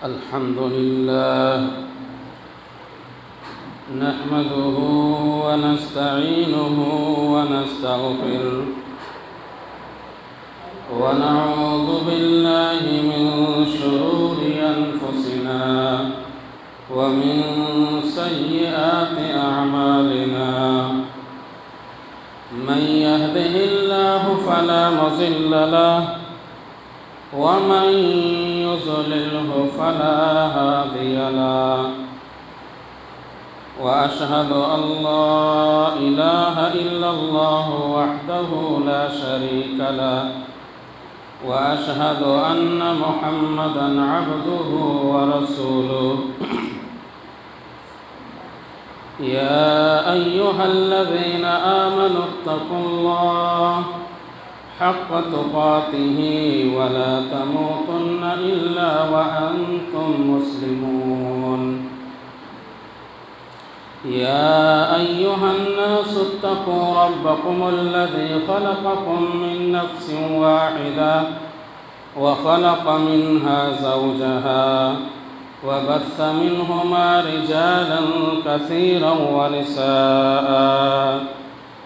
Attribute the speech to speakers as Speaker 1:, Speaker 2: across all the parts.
Speaker 1: الحمد لله نحمده ونستعينه ونستغفره ونعوذ بالله من شرور أنفسنا ومن سيئات أعمالنا من يهده الله فلا مضل له ومن يضلله فلا هادي له وأشهد أن لا إله إلا الله وحده لا شريك له وأشهد أن محمدًا عبده ورسوله يا أيها الذين آمنوا اتقوا الله حق تقاته ولا تموتن إلا وأنتم مسلمون يا أيها الناس اتقوا ربكم الذي خلقكم من نفس واحدة وخلق منها زوجها وبث منهما رجالا كثيرا ونساء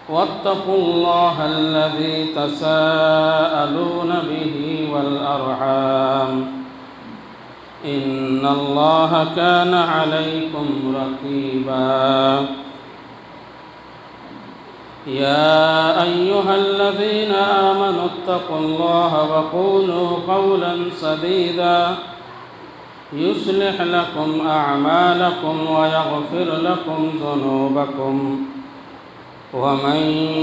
Speaker 1: واتقوا الله الذي تساءلون به والأرحام إن الله كان عليكم رقيبا يا أيها الذين آمنوا اتقوا الله وقولوا قولا سديدا يصلح لكم أعمالكم ويغفر لكم ذنوبكم ومن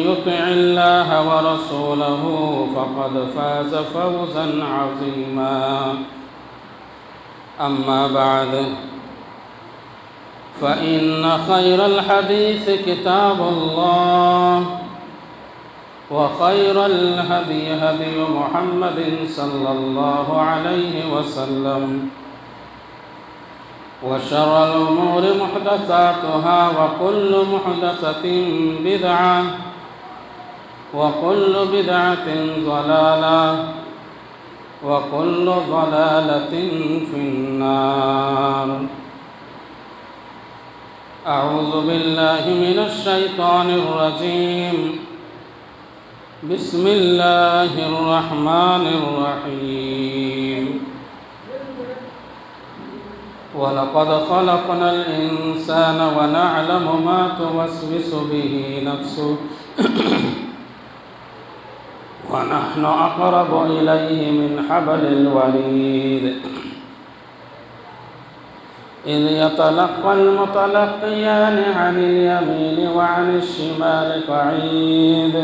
Speaker 1: يطع الله ورسوله فقد فاز فوزا عظيما أما بعد فإن خير الحديث كتاب الله وخير الهدي هدي محمد صلى الله عليه وسلم وشر الأمور محدثاتها وكل محدثة بدعة وكل بدعة ضلالة وكل ضلالة في النار أعوذ بالله من الشيطان الرجيم بسم الله الرحمن الرحيم ولقد خلقنا الإنسان ونعلم ما توسوس به نفسه ونحن أقرب إليه من حبل الوريد إذ يتلقى المتلقيان عن اليمين وعن الشمال قعيد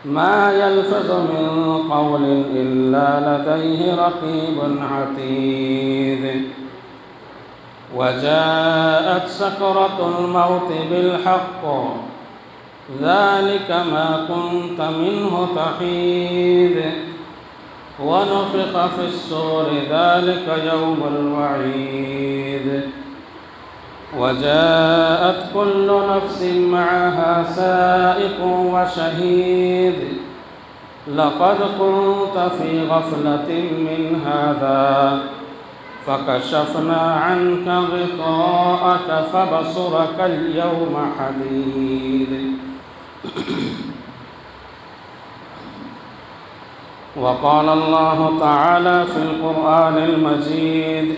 Speaker 1: ما يلفظ من قول إلا لديه رقيب عتيد وجاءت سكرة الموت بالحق ذلك ما كنت منه تحيد ونفخ في الصور ذلك يوم الوعيد وجاءت كل نفس معها سائق وشهيد لقد كنت في غفلة من هذا فكشفنا عنك غطاءك فبصرك اليوم حديد وقال الله تعالى في القرآن المجيد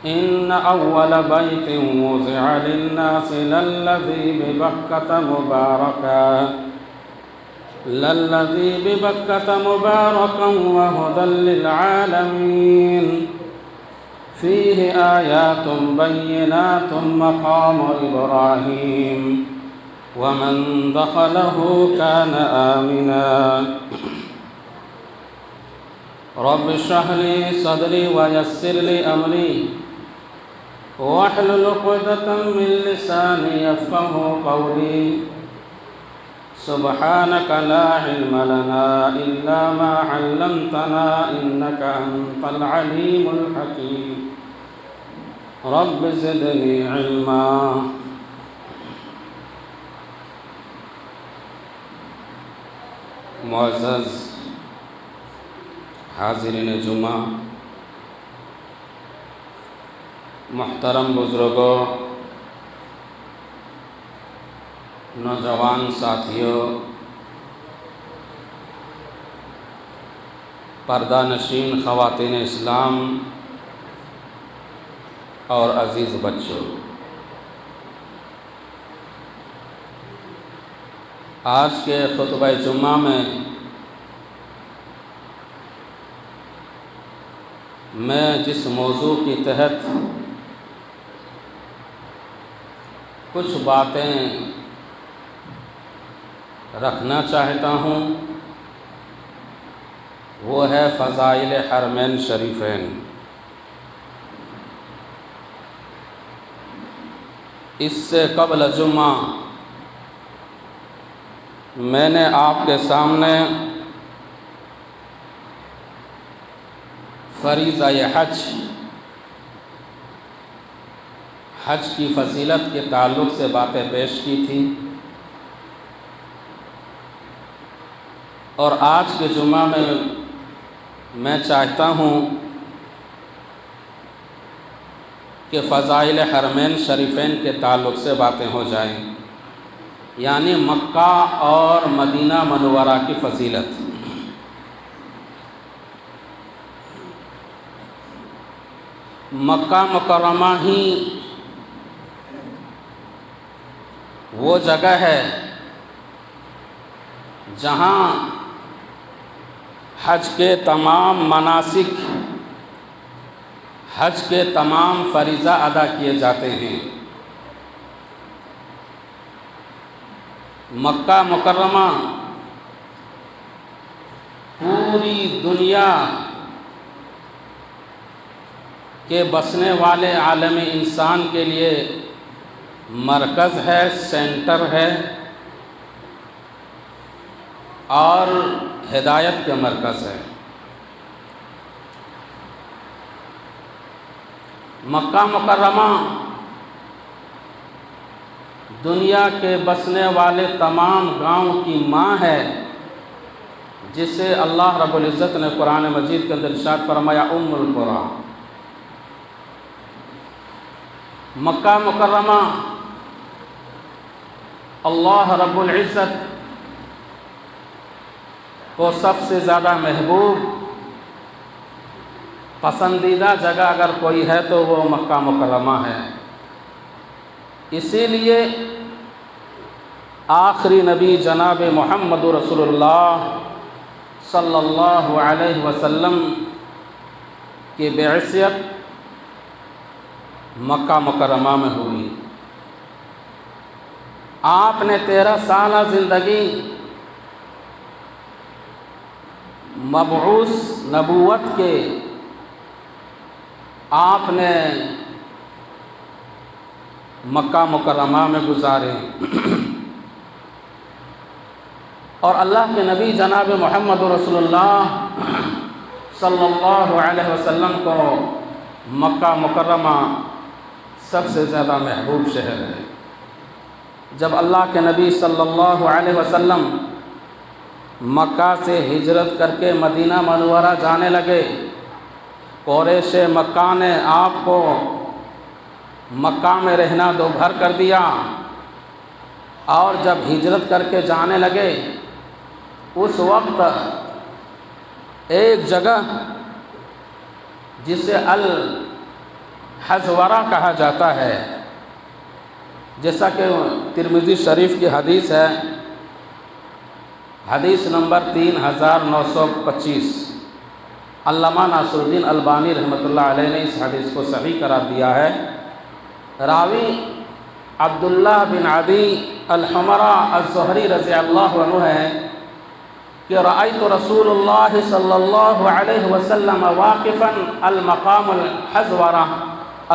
Speaker 1: إن أول بيت وضع للناس للذي ببكة مباركا وهدى للعالمين فيه آيات بينات مقام إبراهيم ومن دخله كان آمنا رب اشرح لي صدري ويسر لي أمري واحلل عقدة من لساني يفقه قولي سبحانك لا علم لنا إلا ما علمتنا إنك أنت العليم الحكيم رب زدني علما معزز حاضرین جمعہ، محترم بزرگوں، نوجوان ساتھیوں، پردہ نشین خواتین اسلام اور عزیز بچوں، آج کے خطبہ جمعہ میں جس موضوع کے تحت کچھ باتیں رکھنا چاہتا ہوں وہ ہے فضائل حرمین شریفین۔ اس سے قبل جمعہ میں نے آپ کے سامنے فریضہ حج کی فضیلت کے تعلق سے باتیں پیش کی تھی، اور آج کے جمعہ میں چاہتا ہوں کہ فضائل حرمین شریفین کے تعلق سے باتیں ہو جائیں، یعنی مکہ اور مدینہ منورہ کی فضیلت۔ مکہ مکرمہ ہی وہ جگہ ہے جہاں حج کے تمام مناسک، حج کے تمام فریضہ ادا کیے جاتے ہیں۔ مکہ مکرمہ پوری دنیا کے بسنے والے عالم انسان کے لیے مرکز ہے، سینٹر ہے اور ہدایت کا مرکز ہے۔ مکہ مکرمہ دنیا کے بسنے والے تمام گاؤں کی ماں ہے، جسے اللہ رب العزت نے قرآن مجید کے اندر ارشاد فرمایا ام القری۔ مکہ مکرمہ اللہ رب العزت کو سب سے زیادہ محبوب، پسندیدہ جگہ اگر کوئی ہے تو وہ مکہ مکرمہ ہے۔ اسی لیے آخری نبی جناب محمد رسول اللہ صلی اللہ علیہ وسلم کی بعثت مکہ مکرمہ میں ہوئی۔ آپ نے 13 سالہ زندگی مبعوث نبوت کے آپ نے مکہ مکرمہ میں گزارے، اور اللہ کے نبی جناب محمد رسول اللہ صلی اللہ علیہ وسلم کو مکہ مکرمہ سب سے زیادہ محبوب شہر ہے۔ جب اللہ کے نبی صلی اللہ علیہ وسلم مکہ سے ہجرت کر کے مدینہ منورہ جانے لگے، قریش مکہ نے آپ کو مکہ میں رہنا دوبھر کر دیا، اور جب ہجرت کر کے جانے لگے اس وقت ایک جگہ جسے الحزورہ کہا جاتا ہے، جیسا کہ ترمذی شریف کی حدیث ہے، حدیث نمبر 3925، علامہ ناصر الدین البانی رحمۃ اللہ علیہ نے اس حدیث کو صحیح قرار دیا ہے۔ راوی عبداللہ بن عدی الحمرہ الزہری رضی اللہ عنہ ہے کہ رأیت رسول اللہ صلی اللہ علیہ وسلم واقفا المقام الحزورہ،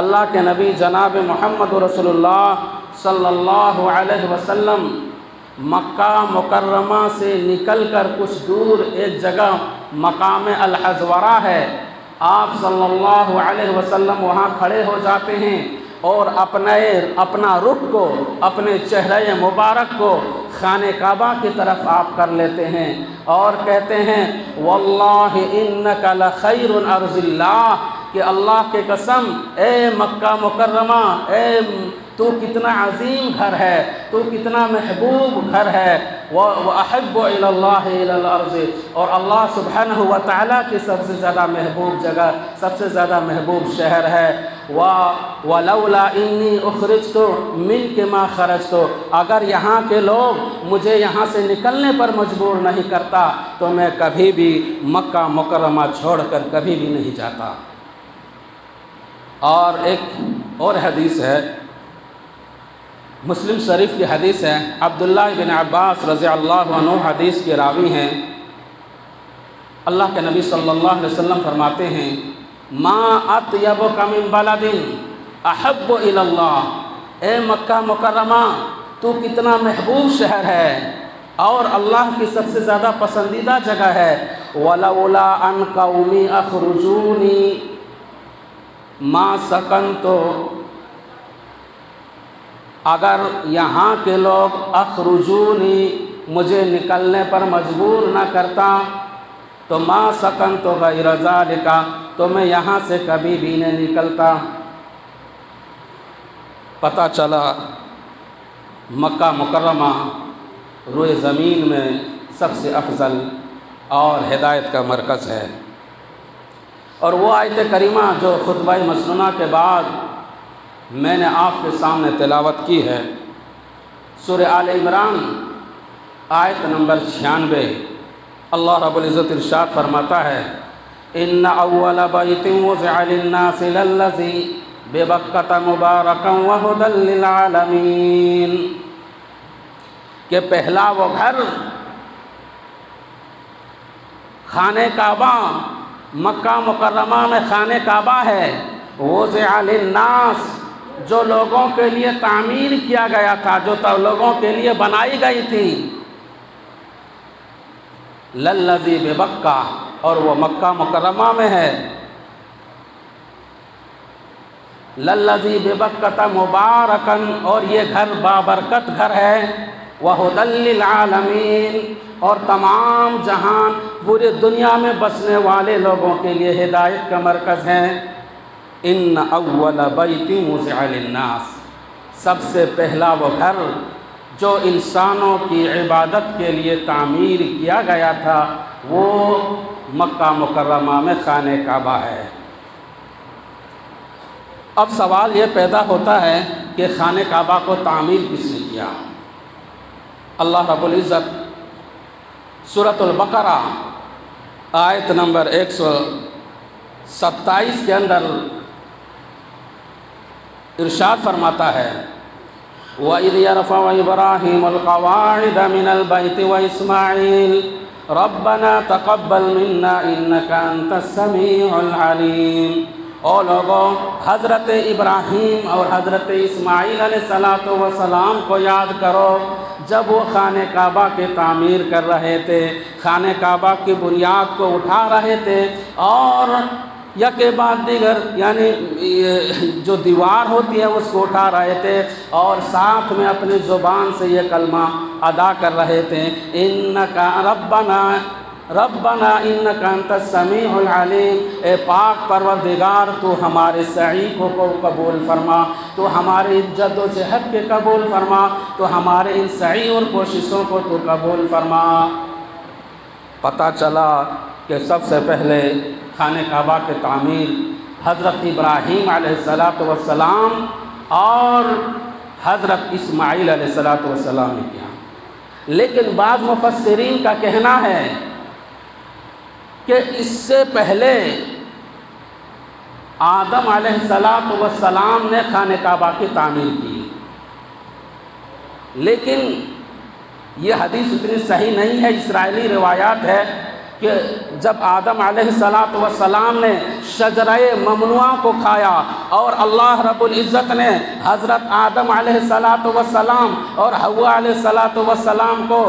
Speaker 1: اللہ کے نبی جناب محمد رسول اللہ صلی اللہ علیہ وسلم مکہ مکرمہ سے نکل کر کچھ دور ایک جگہ مقام الحزورہ ہے، آپ صلی اللہ علیہ وسلم وہاں کھڑے ہو جاتے ہیں، اور اپنا رخ کو، اپنے چہرے مبارک کو خانہ کعبہ کی طرف آپ کر لیتے ہیں اور کہتے ہیں واللہ انک لخیر ارض اللہ، کہ اللہ کے قسم اے مکہ مکرمہ، تو کتنا عظیم گھر ہے، تو کتنا محبوب گھر ہے، وَأَحِبُّ إِلَى اللَّهِ إِلَى الْأَرْضِ، اور اللہ سبحانہ وتعالیٰ کی سب سے زیادہ محبوب جگہ، سب سے زیادہ محبوب شہر ہے۔ وَلَوْلَا إِنِّي أُخْرِجْتُ مِنْكَ مَا خَرَجْتُ، اگر یہاں کے لوگ مجھے یہاں سے نکلنے پر مجبور نہیں کرتا تو میں کبھی بھی مکہ مکرمہ چھوڑ کر کبھی بھی نہیں جاتا۔ اور ایک اور حدیث ہے، مسلم شریف کی حدیث ہے، عبداللہ بن عباس رضی اللہ عنہ حدیث کے راوی ہیں۔ اللہ کے نبی صلی اللہ علیہ وسلم فرماتے ہیں ما اطیبک من بلد احب الی اللہ، اے مکہ مکرمہ تو کتنا محبوب شہر ہے اور اللہ کی سب سے زیادہ پسندیدہ جگہ ہے۔ ولولا ان قومی اخرجونی ما سکنت، اگر یہاں کے لوگ اخرجونی مجھے نکلنے پر مجبور نہ کرتا تو ما سکنت غیر ذالک، تو میں یہاں سے کبھی بھی نہیں نکلتا۔ پتہ چلا مکہ مکرمہ روئے زمین میں سب سے افضل اور ہدایت کا مرکز ہے۔ اور وہ آیت کریمہ جو خطبہ مسنونہ کے بعد میں نے آپ کے سامنے تلاوت کی ہے، سورہ آل عمران آیت نمبر 96، اللہ رب العزت ارشاد فرماتا ہے ان اول بیت وضع للناس للذی ببکۃ مبارکا وہدی للعالمین، کہ پہلا وہ گھر خانہ کعبہ، مکہ مکرمہ میں خانہ کعبہ ہے، وضع للناس، جو لوگوں کے لیے تعمیر کیا گیا تھا، جو لوگوں کے لیے بنائی گئی تھی، للذی ببکہ، اور وہ مکہ مکرمہ میں ہے، للذی ببکۃ مبارکا، اور یہ گھر بابرکت گھر ہے، وہدی للعالمین، اور تمام جہان پورے دنیا میں بسنے والے لوگوں کے لیے ہدایت کا مرکز ہے۔ ان اول بیت وضع للناس، سب سے پہلا وہ گھر جو انسانوں کی عبادت کے لیے تعمیر کیا گیا تھا وہ مکہ مکرمہ میں خانہ کعبہ ہے۔ اب سوال یہ پیدا ہوتا ہے کہ خانہ کعبہ کو تعمیر کس نے کیا؟ اللہ رب العزت سورۃ البقرہ آیت نمبر 127 کے اندر ارشاد فرماتا ہے وَإِذْ يَرْفَعُ إِبْرَاهِيمُ الْقَوَاعِدَ مِنَ الْبَيْتِ وَإِسْمَاعِيلُ رَبَّنَا تَقَبَّلْ مِنَّا إِنَّكَ أَنْتَ السَّمِيعُ الْعَلِيمُ، او لوگوں حضرت ابراہیم اور حضرت اسماعیل علیہ السلام کو یاد کرو جب وہ خانہ کعبہ کی تعمیر کر رہے تھے، خانہ کعبہ کی بنیاد کو اٹھا رہے تھے اور یک کے بعد دیگر یعنی جو دیوار ہوتی ہے اس کو اٹھا رہے تھے اور ساتھ میں اپنی زبان سے یہ کلمہ ادا کر رہے تھے انکا ربنا انکا انت السمیع العلیم، اے پاک پروردگار تو ہمارے سعی کو قبول فرما، تو ہماری جد و جہد کے قبول فرما، تو ہمارے ان سعی اور کوششوں کو تو قبول فرما۔ پتہ چلا کہ سب سے پہلے خانہ کعبہ کی تعمیر حضرت ابراہیم علیہ السلام اور حضرت اسماعیل علیہ السلام نے کیا، لیکن بعض مفسرین کا کہنا ہے کہ اس سے پہلے آدم علیہ السلام نے خانہ کعبہ کی تعمیر کی، لیکن یہ حدیث اتنی صحیح نہیں ہے۔ اسرائیلی روایات ہے کہ جب آدم علیہ السلام نے شجرہ ممنوعہ کو کھایا اور اللہ رب العزت نے حضرت آدم علیہ السلام اور حوا علیہ السلام کو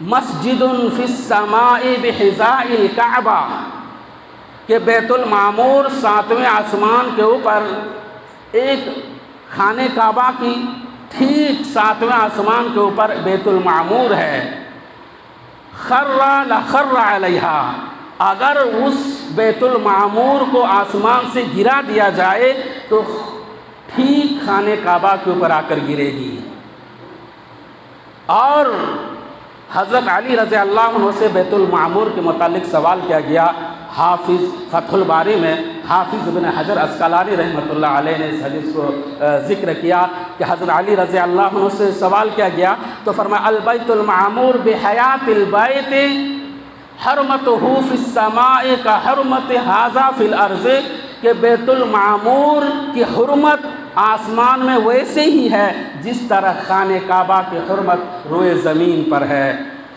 Speaker 1: مسجد فی السماء بحذاء الکعبہ کہ بیت المعمور 7ویں آسمان کے اوپر ایک خانہ کعبہ کی ٹھیک 7ویں آسمان کے اوپر بیت المعمور ہے، خر لخر علیہا، اگر اس بیت المعمور کو آسمان سے گرا دیا جائے تو ٹھیک خانہ کعبہ کے اوپر آ کر گرے گی۔ اور حضرت علی رضی اللہ عنہ سے بیت المعمور کے متعلق سوال کیا گیا۔ حافظ فتح الباری میں حافظ ابن حجر عسقلانی رحمۃ اللہ علیہ نے اس حدیث کو ذکر کیا کہ حضرت علی رضی اللہ عنہ سے سوال کیا گیا تو فرمایا البیت المعمور بحیات البیت حرمتہ فی السماء کا حرمت ھذا فی الارض، کہ بیت المعمور کی حرمت آسمان میں ویسے ہی ہے جس طرح خانہ کعبہ کی حرمت روئے زمین پر ہے۔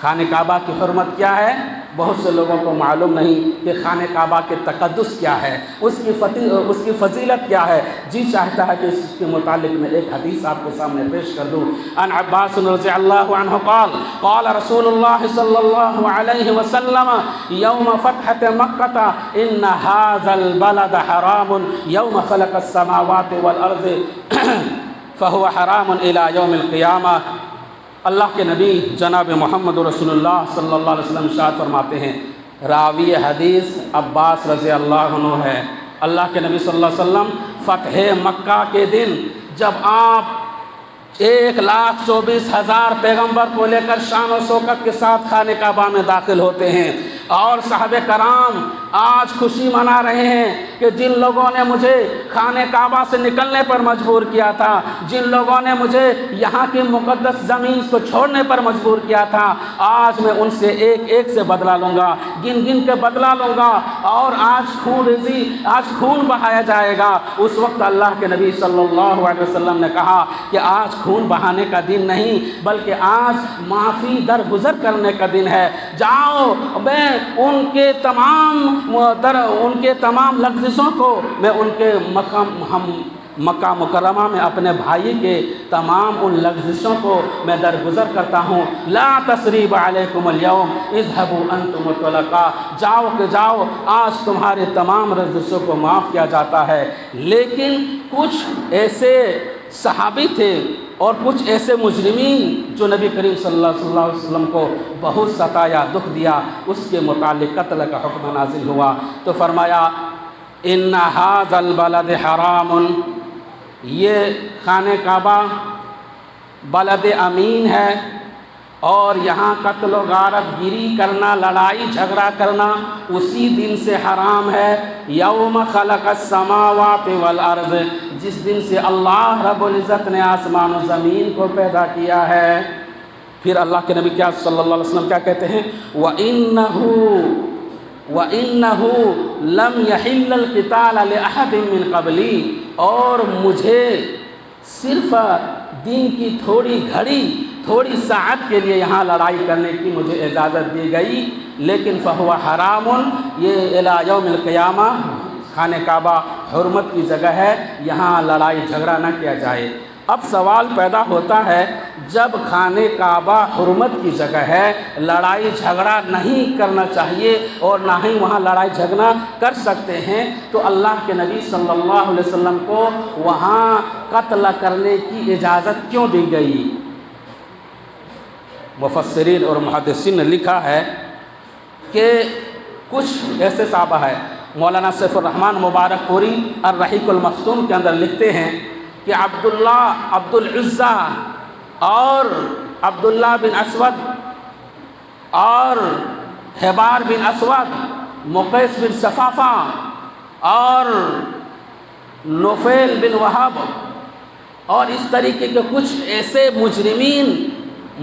Speaker 1: خانہ کعبہ کی حرمت کیا ہے؟ بہت سے لوگوں کو معلوم نہیں کہ خانہ کعبہ کے تقدس کیا ہے، اس کی فضیلت کیا ہے۔ جی چاہتا ہے کہ اس کے متعلق میں ایک حدیث آپ کے سامنے پیش کر دوں۔ عن عباس رضی اللہ عنہ قال قال رسول اللہ صلی اللہ علیہ وسلم یوم فتحت مکہ ان ھذا البلد حرام یوم خلق السماوات والارض فهو حرام الى یوم القیامہ۔ اللہ کے نبی جناب محمد رسول اللہ صلی اللہ علیہ وسلم ارشاد فرماتے ہیں، راوی حدیث عباس رضی اللہ عنہ ہے۔ اللہ کے نبی صلی اللہ علیہ وسلم فتح مکہ کے دن جب آپ 1,24,000 پیغمبر کو لے کر شان و شوکت کے ساتھ خانہ کعبہ میں داخل ہوتے ہیں، اور صحابہ کرام آج خوشی منا رہے ہیں کہ جن لوگوں نے مجھے خانہ کعبہ سے نکلنے پر مجبور کیا تھا، جن لوگوں نے مجھے یہاں کی مقدس زمین کو چھوڑنے پر مجبور کیا تھا، آج میں ان سے ایک ایک سے بدلہ لوں گا، گن گن کے بدلہ لوں گا، اور آج خون بہایا جائے گا۔ اس وقت اللہ کے نبی صلی اللہ علیہ وسلم نے کہا کہ آج خون بہانے کا دن نہیں بلکہ آج معافی درگزر کرنے کا دن ہے۔ جاؤ، میں ان کے تمام لغزشوں کو میں ان کے مکہ مکرمہ میں اپنے بھائی کے تمام ان لغزشوں کو میں درگزر کرتا ہوں۔ لا تثریب علیکم اليوم اذهبوا انتم الطلقاء، جاؤ کہ جاؤ، آج تمہارے تمام لغزشوں کو معاف کیا جاتا ہے۔ لیکن کچھ ایسے صحابی تھے اور کچھ ایسے مجرمین جو نبی کریم صلی اللہ علیہ وسلم کو بہت ستایا، دکھ دیا، اس کے متعلق قتل کا حکم نازل ہوا۔ تو فرمایا ان ھذا البلد حرام، یہ خانہ کعبہ بلد امین ہے اور یہاں قتل و غارت گیری کرنا، لڑائی جھگڑا کرنا اسی دن سے حرام ہے۔ یوم خلق السماوات والارض، جس دن سے اللہ رب العزت نے آسمان و زمین کو پیدا کیا ہے۔ پھر اللہ کے نبی کیا صلی اللہ علیہ وسلم کیا کہتے ہیں؟ وَإِنَّهُ لَمْ يَحِلَّ الْقِتَالَ لِأَحَدٍ مِّن قَبْلِي، اور مجھے صرف دن کی تھوڑی ساعت کے لیے یہاں لڑائی کرنے کی مجھے اجازت دی گئی، لیکن فہو حرام، یہ الی یوم القیامہ خانہ کعبہ حرمت کی جگہ ہے، یہاں لڑائی جھگڑا نہ کیا جائے۔ اب سوال پیدا ہوتا ہے، جب خانہ کعبہ حرمت کی جگہ ہے، لڑائی جھگڑا نہیں کرنا چاہیے اور نہ ہی وہاں لڑائی جھگڑا کر سکتے ہیں، تو اللہ کے نبی صلی اللہ علیہ وسلم کو وہاں قتل کرنے کی اجازت کیوں دی گئی؟ مفسرین اور محدثین نے لکھا ہے کہ کچھ ایسے صحابہ ہیں، مولانا سیف الرحمن مبارک پوری الرحیق المختوم کے اندر لکھتے ہیں کہ عبداللہ عبد العزہ اور عبداللہ بن اسود اور حبار بن اسود، مقیس بن صفافہ اور نوفیل بن وہب اور اس طریقے کے کچھ ایسے مجرمین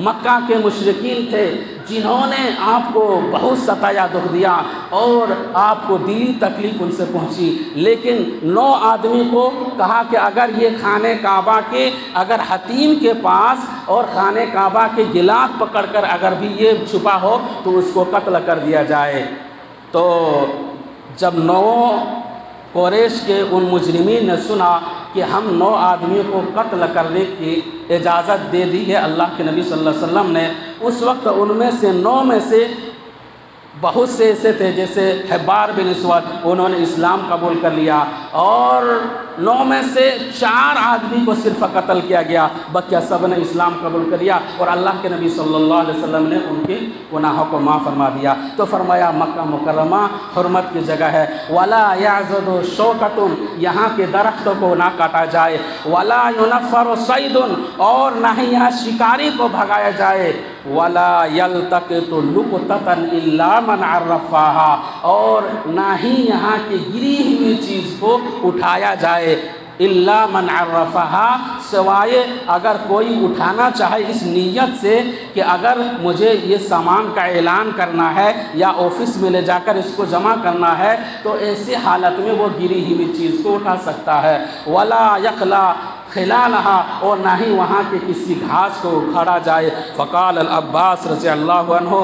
Speaker 1: مکہ کے مشرکین تھے جنہوں نے آپ کو بہت ستایا، دکھ دیا اور آپ کو دلی تکلیف ان سے پہنچی، لیکن 9 آدمی کو کہا کہ اگر یہ خانہ کعبہ کے اگر حتیم کے پاس اور خانہ کعبہ کے گلاف پکڑ کر اگر بھی یہ چھپا ہو تو اس کو قتل کر دیا جائے۔ تو جب 9 قریش کے ان مجرمین نے سنا کہ ہم 9 آدمیوں کو قتل کرنے کی اجازت دے دی ہے اللہ کے نبی صلی اللہ علیہ وسلم نے، اس وقت ان میں سے 9 میں سے بہت سے ایسے تھے جیسے حبار بن اسود، انہوں نے اسلام قبول کر لیا، اور 9 میں سے 4 آدمی کو صرف قتل کیا گیا، بقیہ سب نے اسلام قبول کر لیا، اور اللہ کے نبی صلی اللہ علیہ وسلم نے ان کے گناہوں کو معاف فرما دیا۔ تو فرمایا مکہ مکرمہ حرمت کی جگہ ہے، وَلَا يَعْضُدُ شَوْكَةٌ، یہاں کے درختوں کو نہ کاٹا جائے، وَلَا يُنَفَّرُ صَيْدٌ، اور نہ ہی یہاں شکاری کو بھگایا جائے، وَلَا يَلْتَقِطُ لُقْطَةً إِلَّا مَنْ عَرَّفَهَا، اور نہ ہی یہاں کی گری ہوئی چیز کو اٹھایا جائے، الا من عرفها، سوائے اگر کوئی اٹھانا چاہے اس نیت سے کہ اگر مجھے یہ سامان کا اعلان کرنا ہے یا آفس میں لے جا کر اس کو جمع کرنا ہے، تو ایسی حالت میں وہ گری ہوئی چیز کو اٹھا سکتا ہے، ولا یخلا خلالہا، اور نہ ہی وہاں کے کسی گھاس کو اکھاڑا جائے۔ فقال العباس رضی اللہ عنہ،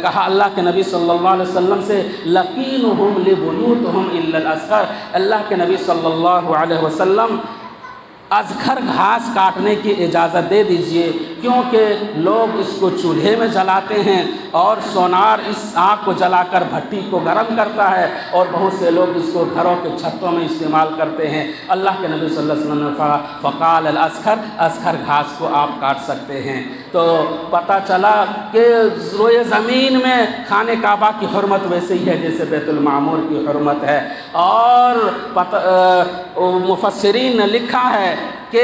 Speaker 1: کہا اللہ کے نبی صلی اللہ علیہ وسلم سے، لقینہم لبیوتہم الا الازخر، اللہ کے نبی صلی اللہ علیہ وسلم ازخر گھاس کاٹنے کی اجازت دے دیجئے، کیونکہ لوگ اس کو چولہے میں جلاتے ہیں اور سونار اس آگ کو جلا کر بھٹی کو گرم کرتا ہے، اور بہت سے لوگ اس کو گھروں کے چھتوں میں استعمال کرتے ہیں۔ اللہ کے نبی صلی اللہ علیہ وسلم نے فرمایا فقال الازخر، ازخر گھاس کو آپ کاٹ سکتے ہیں۔ تو پتہ چلا کہ روئے زمین میں خانہ کعبہ کی حرمت ویسے ہی ہے جیسے بیت المعمور کی حرمت ہے، اور مفسرین نے لکھا ہے کہ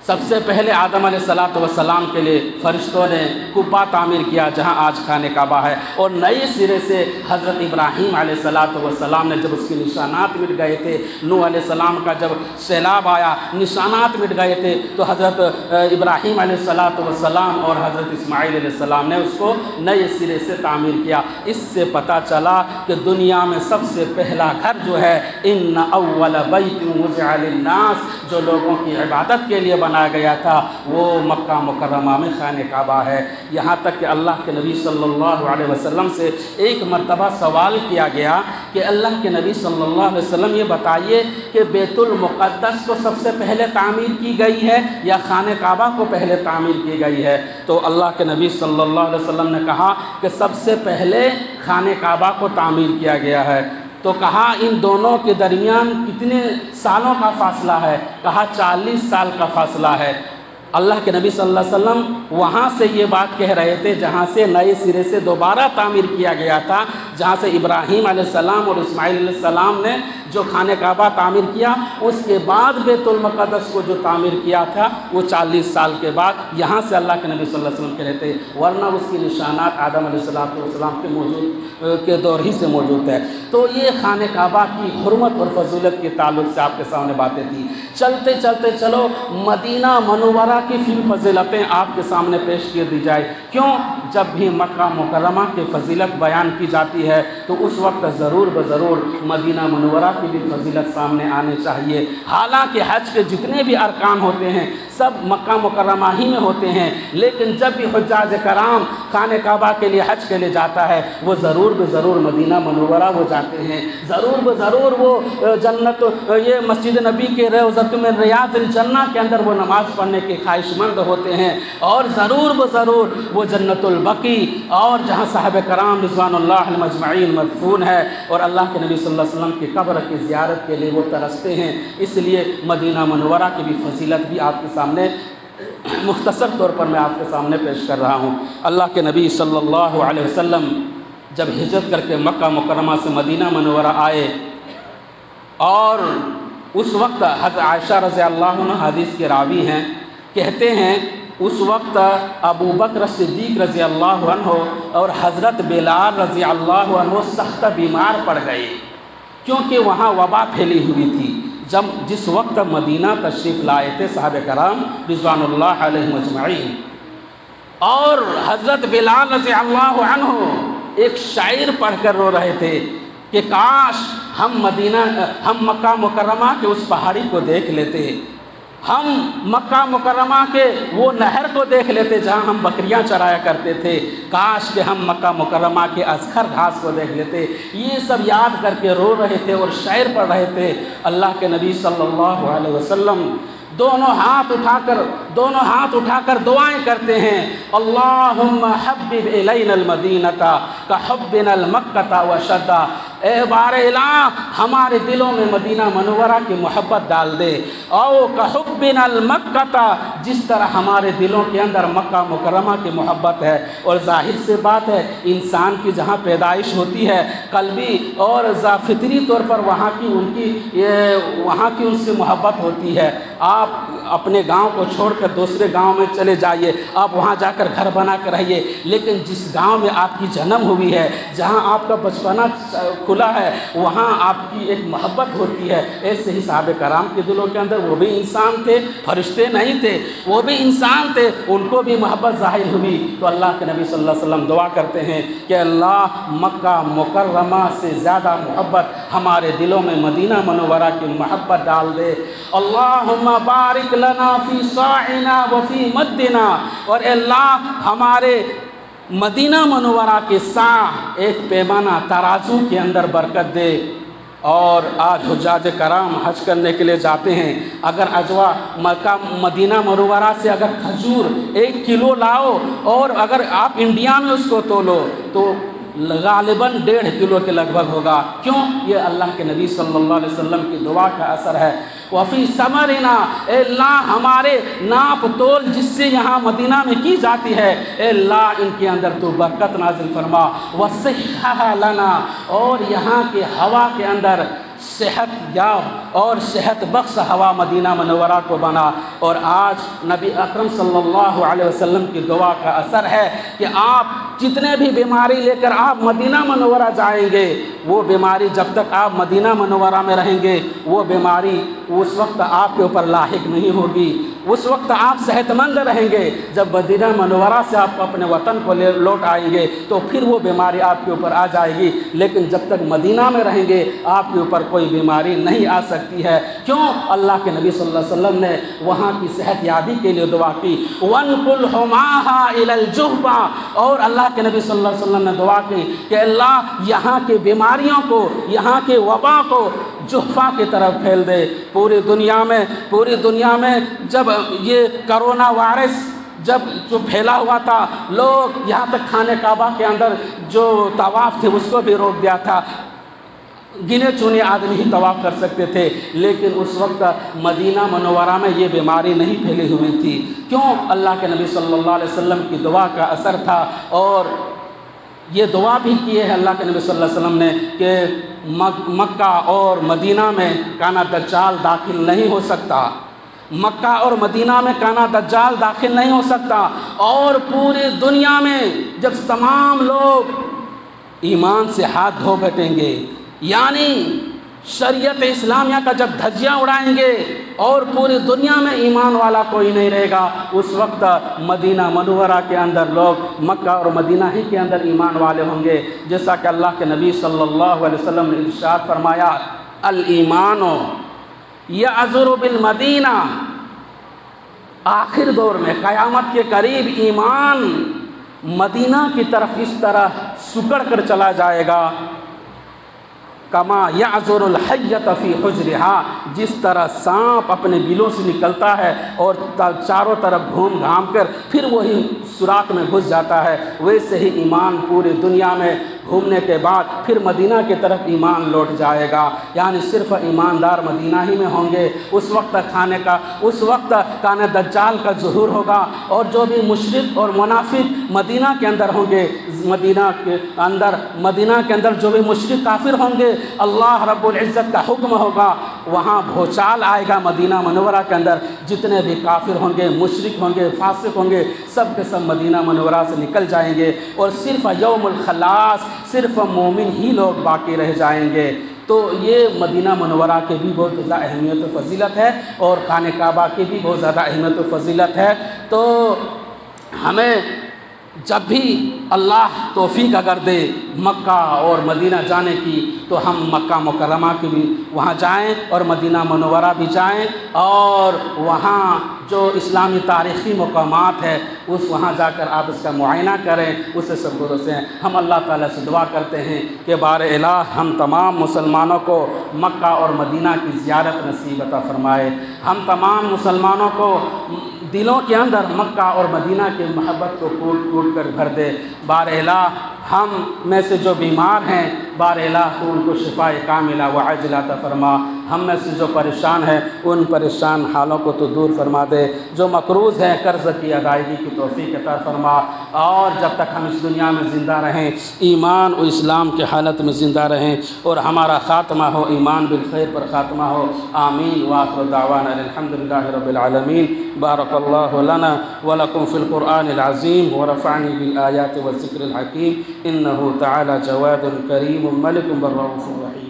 Speaker 1: سب سے پہلے آدم علیہ السلام کے لیے فرشتوں نے قبہ تعمیر کیا جہاں آج خانہ کعبہ ہے، اور نئے سرے سے حضرت ابراہیم علیہ السلام نے جب اس کے نشانات مٹ گئے تھے، نوح علیہ السلام کا جب سیلاب آیا نشانات مٹ گئے تھے، تو حضرت ابراہیم علیہ السلام اور حضرت اسماعیل علیہ السلام نے اس کو نئے سرے سے تعمیر کیا۔ اس سے پتہ چلا کہ دنیا میں سب سے پہلا گھر جو ہے، ان اول بیت وضع للناس، جو لوگوں کی عبادت کے لیے بنایا گیا تھا، وہ مکہ مکرمہ میں خانہ کعبہ ہے۔ یہاں تک کہ اللہ کے نبی صلی اللہ علیہ وسلم سے ایک مرتبہ سوال کیا گیا کہ اللہ کے نبی صلی اللہ علیہ وسلم یہ بتائیے کہ بیت المقدس کو سب سے پہلے تعمیر کی گئی ہے یا خانہ کعبہ کو پہلے تعمیر کی گئی ہے؟ تو اللہ کے نبی صلی اللہ علیہ وسلم نے کہا کہ سب سے پہلے خانہ کعبہ کو تعمیر کیا گیا ہے۔ تو کہا ان دونوں کے درمیان کتنے سالوں کا فاصلہ ہے؟ کہا 40 سال کا فاصلہ ہے۔ اللہ کے نبی صلی اللہ علیہ وسلم وہاں سے یہ بات کہہ رہے تھے جہاں سے نئے سرے سے دوبارہ تعمیر کیا گیا تھا، جہاں سے ابراہیم علیہ السلام اور اسماعیل علیہ السلام نے جو خانہ کعبہ تعمیر کیا، اس کے بعد بیت المقدس کو جو تعمیر کیا تھا وہ 40 سال کے بعد یہاں سے اللہ کے نبی صلی اللہ علیہ وسلم کہہ رہے تھے، ورنہ اس کی نشانات آدم علیہ السلام کے دور ہی سے موجود ہے۔ تو یہ خانہ کعبہ کی حرمت اور فضیلت کے تعلق سے آپ کے سامنے باتیں تھیں۔ چلتے چلتے چلو مدینہ منورہ کی پھر فضیلتیں آپ کے سامنے پیش کر دی جائے۔ کیوں؟ جب بھی مکہ مکرمہ کی فضیلت بیان کی جاتی ہے تو اس وقت ضرور بضرور مدینہ منورہ کی بھی فضیلت سامنے آنے چاہیے۔ حالانکہ حج کے جتنے بھی ارکان ہوتے ہیں سب مکہ مکرمہ ہی میں ہوتے ہیں، لیکن جب بھی حجاج کرام خانہ کعبہ کے لیے حج کے لیے جاتا ہے وہ ضرور بضرور مدینہ منورہ وہ جاتے ہیں، ضرور بضرور وہ جنت یہ مسجد نبی کے روضۃ من ریاض الجنہ کے اندر وہ نماز پڑھنے کے خواہش مند ہوتے ہیں، اور ضرور بضرور وہ جنت البقیع اور جہاں صحابہ کرام رضوان اللہ مجمعین مدفون ہے، اور اللہ کے نبی صلی اللہ علیہ وسلم کی قبر کی زیارت کے لیے وہ ترستے ہیں۔ اس لیے مدینہ منورہ کی بھی فضیلت بھی آپ کے سامنے مختصر طور پر میں آپ کے سامنے پیش کر رہا ہوں۔ اللہ کے نبی صلی اللہ علیہ وسلم جب ہجرت کر کے مکہ مکرمہ سے مدینہ منورہ آئے، اور اس وقت حضرت عائشہ رضی اللہ عنہ حدیث کے راوی ہیں، کہتے ہیں اس وقت ابو بکر صدیق رضی اللہ عنہ اور حضرت بلال رضی اللہ عنہ سخت بیمار پڑ گئے، کیونکہ وہاں وبا پھیلی ہوئی تھی۔ جس وقت مدینہ تشریف لائے تھے صحابہ کرام رضوان اللہ علیہ مجمعین، اور حضرت بلال رضی اللہ عنہ ایک شاعر پڑھ کر رو رہے تھے کہ کاش ہم مکہ مکرمہ کے اس پہاڑی کو دیکھ لیتے، ہم مکہ مکرمہ کے وہ نہر کو دیکھ لیتے جہاں ہم بکریاں چرایا کرتے تھے، کاش کہ ہم مکہ مکرمہ کے ازخر گھاس کو دیکھ لیتے۔ یہ سب یاد کر کے رو رہے تھے اور شعر پڑھ رہے تھے۔ اللہ کے نبی صلی اللہ علیہ وسلم دونوں ہاتھ اٹھا کر دعائیں کرتے ہیں، اللہم حبب الینا المدینۃ کحبنا المکۃ وشدہ، اے بار الہ ہمارے دلوں میں مدینہ منورہ کی محبت ڈال دے، او کحبنا المکۃ، جس طرح ہمارے دلوں کے اندر مکہ مکرمہ کی محبت ہے۔ اور ظاہر سے بات ہے، انسان کی جہاں پیدائش ہوتی ہے قلبی اور فطری طور پر وہاں کی ان سے محبت ہوتی ہے۔ آپ اپنے گاؤں کو چھوڑ کر دوسرے گاؤں میں چلے جائیے، آپ وہاں جا کر گھر بنا کر رہیے، لیکن جس گاؤں میں آپ کی جنم ہوئی ہے، جہاں آپ کا بچپنا کھلا ہے، وہاں آپ کی ایک محبت ہوتی ہے۔ ایسے ہی صحابہ کرام کے دلوں کے اندر، وہ بھی انسان تھے، فرشتے نہیں تھے، وہ بھی انسان تھے، ان کو بھی محبت ظاہر ہوئی۔ تو اللہ کے نبی صلی اللہ علیہ وسلم دعا کرتے ہیں کہ اللہ مکہ مکرمہ سے زیادہ محبت ہمارے دلوں میں مدینہ منورہ کی محبت ڈال دے۔ اللہم بارک لنا فی صاعنا وفی مدنا، اور اللہ ہمارے مدینہ منورہ کے صاع، ایک پیمانہ ترازو کے اندر برکت دے۔ اور آج حجاج کرام حج کرنے کے لیے جاتے ہیں، اگر اجوا مکہ مدینہ منورہ سے اگر کھجور 1 کلو لاؤ اور اگر آپ انڈیا میں اس کو تولو تو غالباً 1.5 کلو کے لگ بھگ ہوگا۔ کیوں؟ یہ اللہ کے نبی صلی اللہ علیہ وسلم کی دعا کا اثر ہے۔ وفی ثمرنا، اے اللہ ہمارے ناپ تول جس سے یہاں مدینہ میں کی جاتی ہے، اے اللہ ان کے اندر تو برکت نازل فرما۔ وصحھا لنا، اور یہاں کے ہوا کے اندر صحت یاب اور صحت بخش ہوا مدینہ منورہ کو بنا۔ اور آج نبی اکرم صلی اللہ علیہ وسلم کی دعا کا اثر ہے کہ آپ جتنے بھی بیماری لے کر آپ مدینہ منورہ جائیں گے، وہ بیماری جب تک آپ مدینہ منورہ میں رہیں گے، وہ بیماری اس وقت آپ کے اوپر لاحق نہیں ہوگی۔ اس وقت آپ صحت مند رہیں گے۔ جب مدینہ منورہ سے آپ اپنے وطن کو لوٹ آئیں گے تو پھر وہ بیماری آپ کے اوپر آ جائے گی، لیکن جب تک مدینہ میں رہیں گے آپ کے اوپر کوئی بیماری نہیں آ سکتی ہے۔ کیوں؟ اللہ کے نبی صلی اللہ علیہ وسلم نے وہاں کی صحت یابی کے لیے دعا کی، وَانْقُلْ حُمَاهَا إِلَى الْجُحْفَةِ، اور اللہ کے نبی صلی اللہ علیہ وسلم نے دعا کی کہ اللہ یہاں کے بیماریوں کو، یہاں کے وبا کو جحفہ کی طرف پھیل دے۔ پوری دنیا میں جب یہ کرونا وائرس جو پھیلا ہوا تھا، لوگ یہاں تک خانہ کعبہ کے اندر جو طواف تھے اس کو بھی روک دیا تھا، گنے چنے آدمی ہی طواف کر سکتے تھے، لیکن اس وقت مدینہ منورہ میں یہ بیماری نہیں پھیلی ہوئی تھی۔ کیوں؟ اللہ کے نبی صلی اللہ علیہ وسلم کی دعا کا اثر تھا۔ اور یہ دعا بھی کی ہے اللہ کے نبی صلی اللہ علیہ وسلم نے کہ مکہ اور مدینہ میں کانا دجال داخل نہیں ہو سکتا، مکہ اور مدینہ میں کانا دجال داخل نہیں ہو سکتا۔ اور پوری دنیا میں جب تمام لوگ ایمان سے ہاتھ دھو بیٹھیں گے، یعنی شریعت اسلامیہ کا جب دھجیاں اڑائیں گے اور پوری دنیا میں ایمان والا کوئی نہیں رہے گا، اس وقت مدینہ منورہ کے اندر لوگ مکہ اور مدینہ ہی کے اندر ایمان والے ہوں گے۔ جیسا کہ اللہ کے نبی صلی اللہ علیہ وسلم نے ارشاد فرمایا، الایمان یعذر بالمدینہ، آخر دور میں قیامت کے قریب ایمان مدینہ کی طرف اس طرح سکڑ کر چلا جائے گا، کما یعذر الحیۃ فی حجرہا، جس طرح سانپ اپنے بلوں سے نکلتا ہے اور چاروں طرف گھوم گھام کر پھر وہی سوراخ میں گھس جاتا ہے، ویسے ہی ایمان پوری دنیا میں گھومنے کے بعد پھر مدینہ کی طرف ایمان لوٹ جائے گا، یعنی صرف ایماندار مدینہ ہی میں ہوں گے۔ اس وقت کانے دجال کا ظہور ہوگا، اور جو بھی مشرک اور منافق مدینہ کے اندر ہوں گے، مدینہ کے اندر جو بھی مشرک کافر ہوں گے، اللہ رب العزت کا حکم ہوگا، وہاں بھوچال آئے گا مدینہ منورہ کے اندر، جتنے بھی کافر ہوں گے، مشرک ہوں گے، فاسق ہوں گے، سب کے سب مدینہ منورہ سے نکل جائیں گے، اور صرف یوم الخلاص صرف مومن ہی لوگ باقی رہ جائیں گے۔ تو یہ مدینہ منورہ کی بھی بہت زیادہ اہمیت و فضیلت ہے، اور خانہ کعبہ کی بھی بہت زیادہ اہمیت و فضیلت ہے۔ تو ہمیں جب بھی اللہ توفیق اگر دے مکہ اور مدینہ جانے کی تو ہم مکہ مکرمہ کی بھی وہاں جائیں اور مدینہ منورہ بھی جائیں، اور وہاں جو اسلامی تاریخی مقامات ہے وہاں جا کر آپ اس کا معائنہ کریں، اسے سب سے ہم اللہ تعالیٰ سے دعا کرتے ہیں کہ بار الہ ہم تمام مسلمانوں کو مکہ اور مدینہ کی زیارت نصیب عطا فرمائے، ہم تمام مسلمانوں کو دلوں کے اندر مکہ اور مدینہ کی محبت کو کوٹ کوٹ کر بھر دے۔ بار الہ ہم میں سے جو بیمار ہیں بار الہ تو ان کو شفاء کاملہ و عاجلہ عطا فرما، ہم میں سے جو پریشان ہیں ان پریشان حالوں کو تو دور فرما دے، جو مقروض ہیں قرض کی ادائیگی کی توفیق عطا فرما، اور جب تک ہم اس دنیا میں زندہ رہیں ایمان و اسلام کے حالت میں زندہ رہیں اور ہمارا خاتمہ ہو ایمان بالخیر پر خاتمہ ہو، آمین۔ وآخر دعوانا الحمدللہ رب العالمین۔ بارک اللہ لنا ولکم فی القرآن العظیم ورفعنی بالآیات والذکر الحکیم، انہ تعالی جواد کریم ملک بر رؤوف رحیم۔